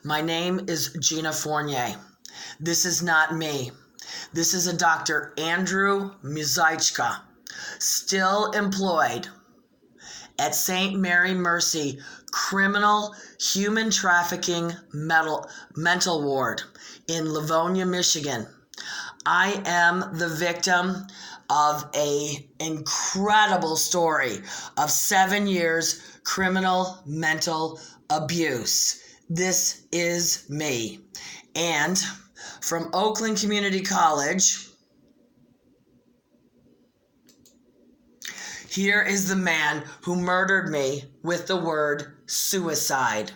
My name is Gina Fournier. This is not me. This is a Dr. Andrew Muzychka, still employed at St. Mary Mercy Criminal Human Trafficking Mental Ward in Livonia, Michigan. I am the victim of an incredible story of 7 years criminal mental abuse. This is me. And from Oakland Community College, here is the man who murdered me with the word suicide.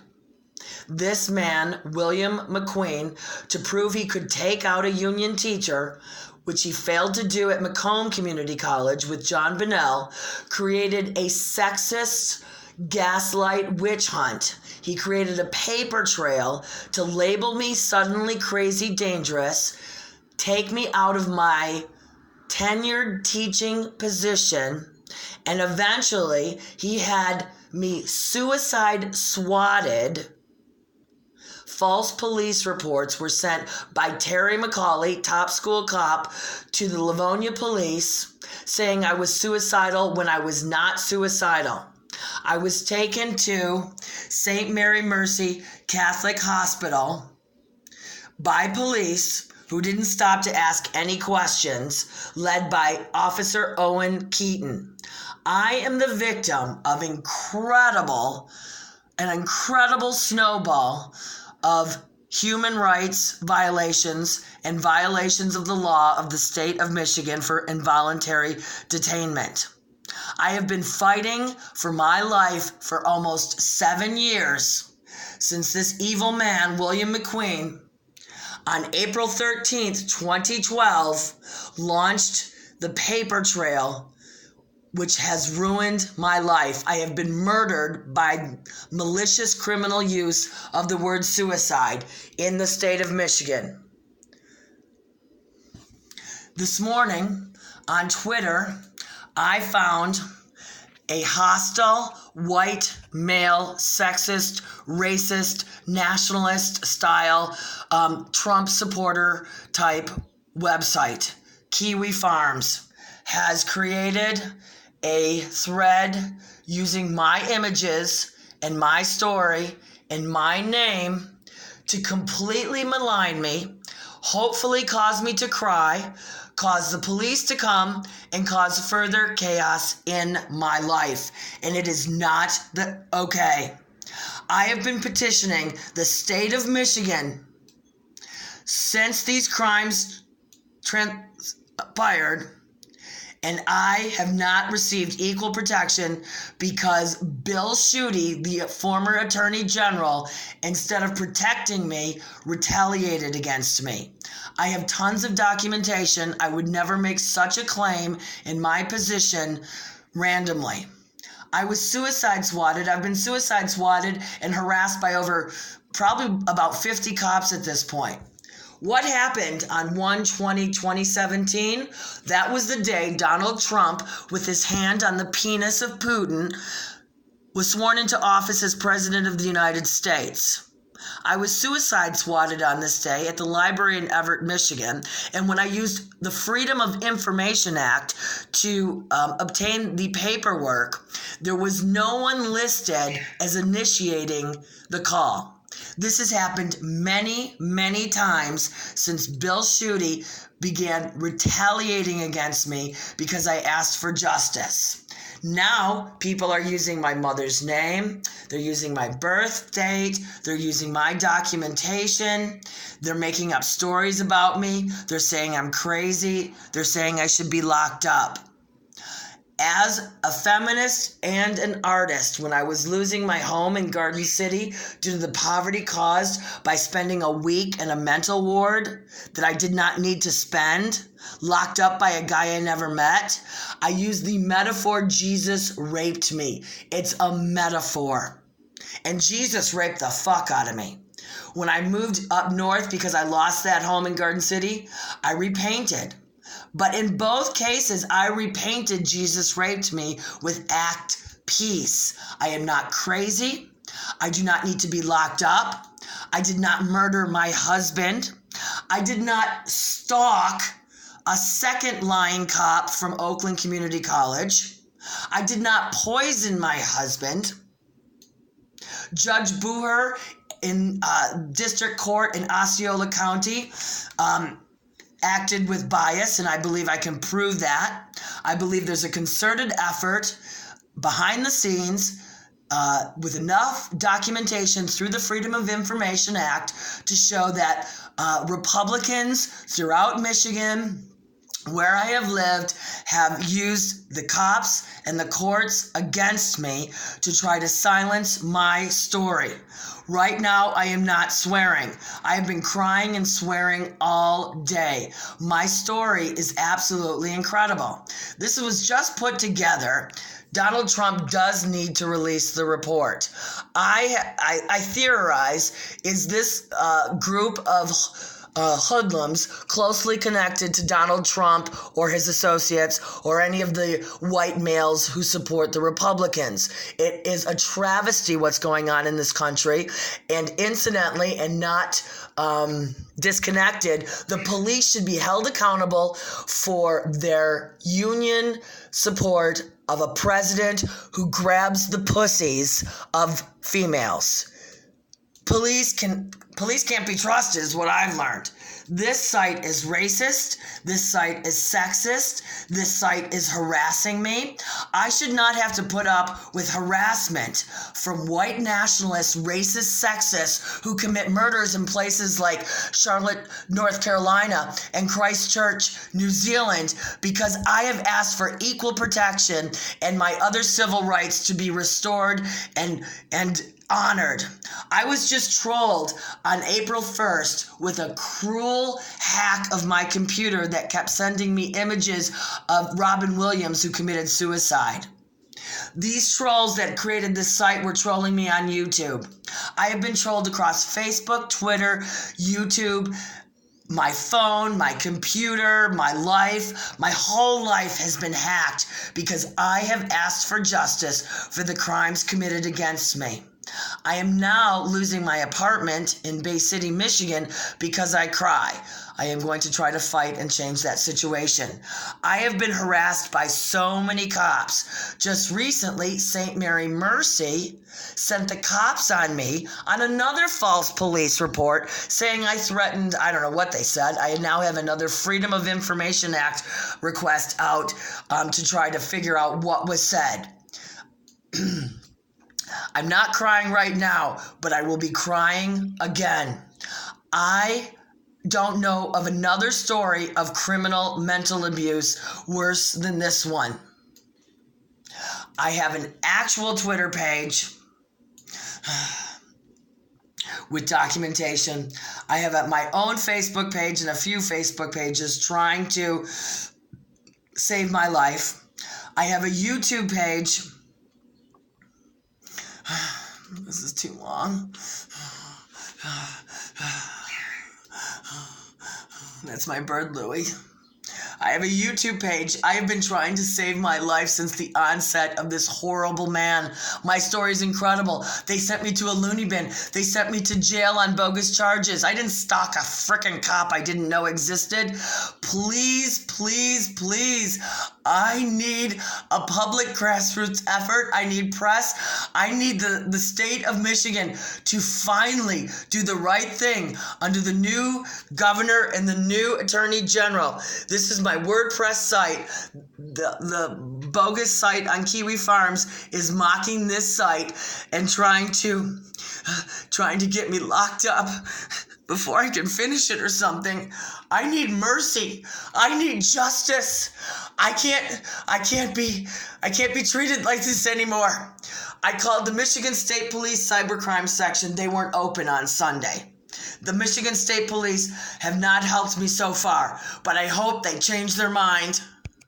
This man, William MacQueen, to prove he could take out a union teacher, which he failed to do at Oakland Community College with John Bonnell, created a sexist gaslight witch hunt. He created a paper trail to label me suddenly crazy dangerous, take me out of my tenured teaching position, and eventually he had me suicide swatted. False police reports were sent by Terry McCauley, top school cop, to the Livonia Police saying I was suicidal when I was not suicidal. I was taken to St. Mary Mercy Catholic Hospital by police who didn't stop to ask any questions, led by Officer Owen Keaton. I am the victim of an incredible snowball of human rights violations and violations of the law of the state of Michigan for involuntary detainment. I have been fighting for my life for almost 7 years since this evil man, William MacQueen, on April 13th, 2012, launched the paper trail, which has ruined my life. I have been murdered by malicious criminal use of the word suicide in the state of Michigan. This morning on Twitter, I found a hostile, white, male, sexist, racist, nationalist style, Trump supporter type website. Kiwi Farms has created a thread using my images and my story and my name to completely malign me, hopefully cause me to cry, cause the police to come, and cause further chaos in my life. And it is not okay. I have been petitioning the state of Michigan since these crimes transpired, and I have not received equal protection because Bill Schuette, the former Attorney General, instead of protecting me, retaliated against me. I have tons of documentation. I would never make such a claim in my position randomly. I was suicide swatted. I've been suicide swatted and harassed by probably about 50 cops at this point. What happened on 1/20/2017? That was the day Donald Trump, with his hand on the penis of Putin, was sworn into office as President of the United States. I was suicide swatted on this day at the library in Everett, Michigan, and when I used the Freedom of Information Act to obtain the paperwork, there was no one listed as initiating the call. This has happened many, many times since Bill Schuette began retaliating against me because I asked for justice. Now, people are using my mother's name, they're using my birth date, they're using my documentation, they're making up stories about me, they're saying I'm crazy, they're saying I should be locked up. As a feminist and an artist, when I was losing my home in Garden City due to the poverty caused by spending a week in a mental ward that I did not need to spend, locked up by a guy I never met, I used the metaphor Jesus raped me. It's a metaphor. And Jesus raped the fuck out of me. When I moved up north because I lost that home in Garden City, I repainted. But in both cases, I repainted Jesus raped me with act peace. I am not crazy. I do not need to be locked up. I did not murder my husband. I did not stalk a second lying cop from Oakland Community College. I did not poison my husband. Judge Booher in District Court in Osceola County acted with bias, and I believe I can prove that. I believe there's a concerted effort behind the scenes with enough documentation through the Freedom of Information Act to show that Republicans throughout Michigan, where I have lived, have used the cops and the courts against me to try to silence my story. Right now, I am not swearing. I have been crying and swearing all day. My story is absolutely incredible. This was just put together. Donald Trump does need to release the report. I theorize, is this group of hoodlums closely connected to Donald Trump or his associates or any of the white males who support the Republicans. It is a travesty what's going on in this country, and incidentally and not disconnected, the police should be held accountable for their union support of a president who grabs the pussies of females. Police can't be trusted is what I've learned. This site is racist. This site is sexist. This site is harassing me. I should not have to put up with harassment from white nationalists, racist sexists who commit murders in places like Charlotte, North Carolina and Christchurch, New Zealand, because I have asked for equal protection and my other civil rights to be restored and honored. I was just trolled on April 1st with a cruel hack of my computer that kept sending me images of Robin Williams who committed suicide. These trolls that created this site were trolling me on YouTube. I have been trolled across Facebook, Twitter, YouTube, my phone, my computer, my life. My whole life has been hacked because I have asked for justice for the crimes committed against me. I am now losing my apartment in Bay City, Michigan because I cry. I am going to try to fight and change that situation. I have been harassed by so many cops. Just recently, St. Mary Mercy sent the cops on me on another false police report saying I threatened, I don't know what they said. I now have another Freedom of Information Act request out to try to figure out what was said. I'm not crying right now, but I will be crying again. I don't know of another story of criminal mental abuse worse than this one. I have an actual Twitter page with documentation. I have my own Facebook page and a few Facebook pages trying to save my life. I have a YouTube page. This is too long. That's my bird, Louie. I have a YouTube page. I have been trying to save my life since the onset of this horrible man. My story is incredible. They sent me to a loony bin. They sent me to jail on bogus charges. I didn't stalk a frickin' cop I didn't know existed. Please, please, please. I need a public grassroots effort. I need press. I need the state of Michigan to finally do the right thing under the new governor and the new attorney general. This is my WordPress site. The bogus site on Kiwi Farms is mocking this site and trying to get me locked up before I can finish it or something. I need mercy. I need justice. I can't be treated like this anymore. I called the Michigan State Police Cybercrime Section. They weren't open on Sunday. The Michigan State Police have not helped me so far, but I hope they change their mind.